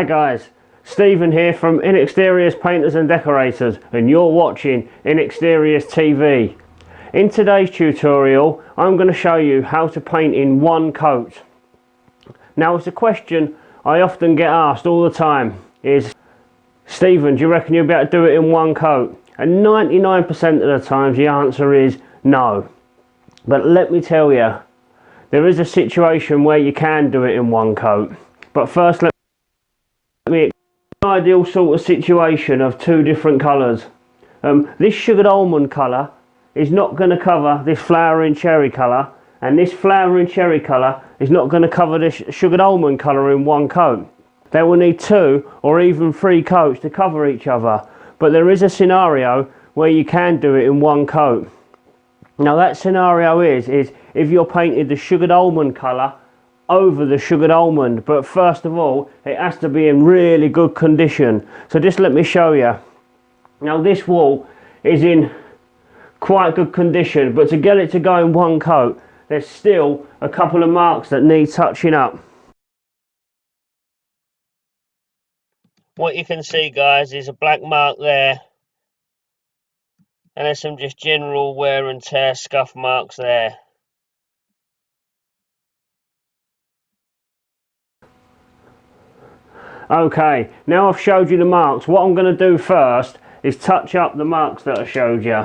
Hi guys, Stephen here from INEXTERIORS Painters and Decorators, and you're watching INEXTERIORS TV. In today's tutorial I'm going to show you how to paint in one coat. Now it's a question I often get asked all the time is, Stephen, do you reckon you'll be able to do it in one coat? And 99% of the times the answer is no. But let me tell you, there is a situation where you can do it in one coat. But first let me an ideal sort of situation of two different colours. This sugared almond colour is not going to cover this flowering cherry colour, and this flowering cherry colour is not going to cover this sugared almond colour in one coat. They will need 2 or even 3 coats to cover each other, but there is a scenario where you can do it in one coat. Now that scenario is if you're painting the sugared almond colour over the sugared almond, but first of all it has to be in really good condition. So just let me show you. Now this wall is in quite good condition, but to get it to go in one coat there's still a couple of marks that need touching up. What you can see, guys, is a black mark there, and there's some just general wear and tear scuff marks there. Okay, now I've showed you the marks, what I'm going to do first is touch up the marks that I showed you.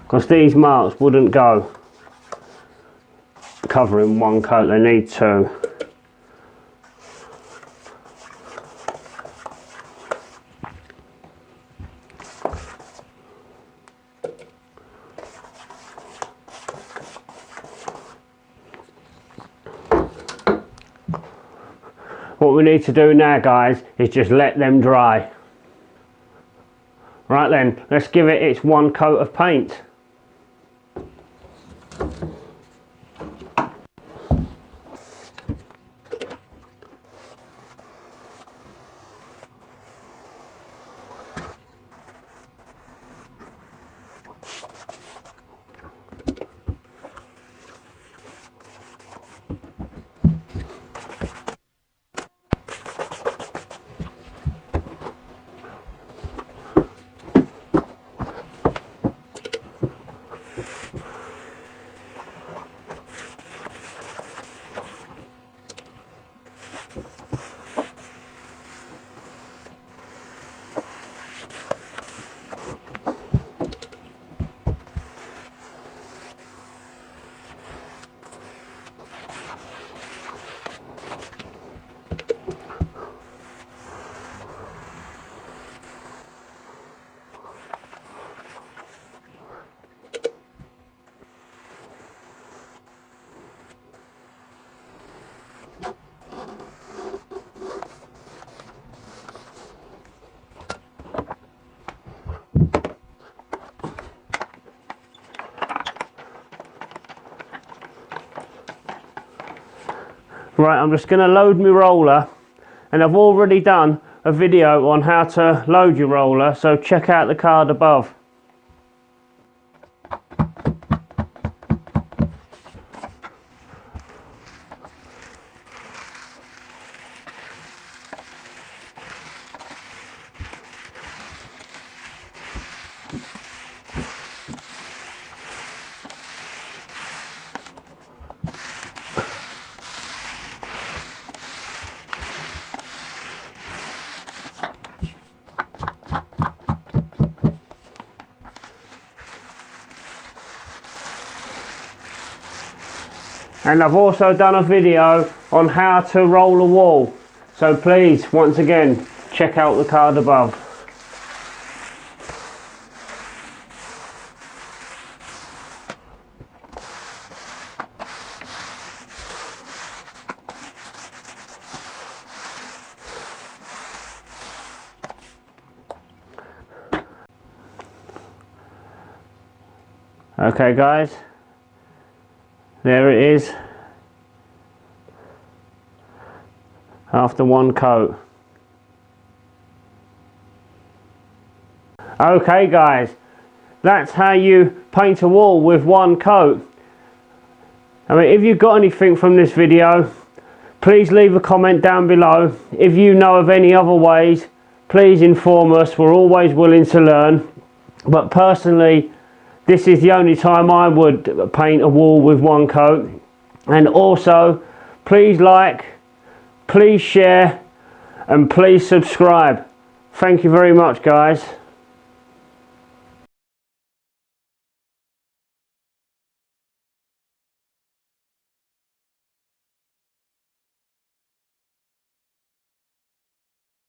Because these marks wouldn't go covering one coat, they need 2. What we need to do now, guys, is just let them dry. Right then, let's give it its one coat of paint. Right, I'm just going to load my roller, and I've already done a video on how to load your roller, so check out the card above. And I've also done a video on how to roll a wall, so please, once again, check out the card above. Okay guys, there it is after one coat. Okay guys, that's how you paint a wall with one coat. I mean, if you've got anything from this video, please leave a comment down below. If you know of any other ways, please inform us. We're always willing to learn. But personally, this is the only time I would paint a wall with one coat. And also, please like, please share, and please subscribe. Thank you very much, guys.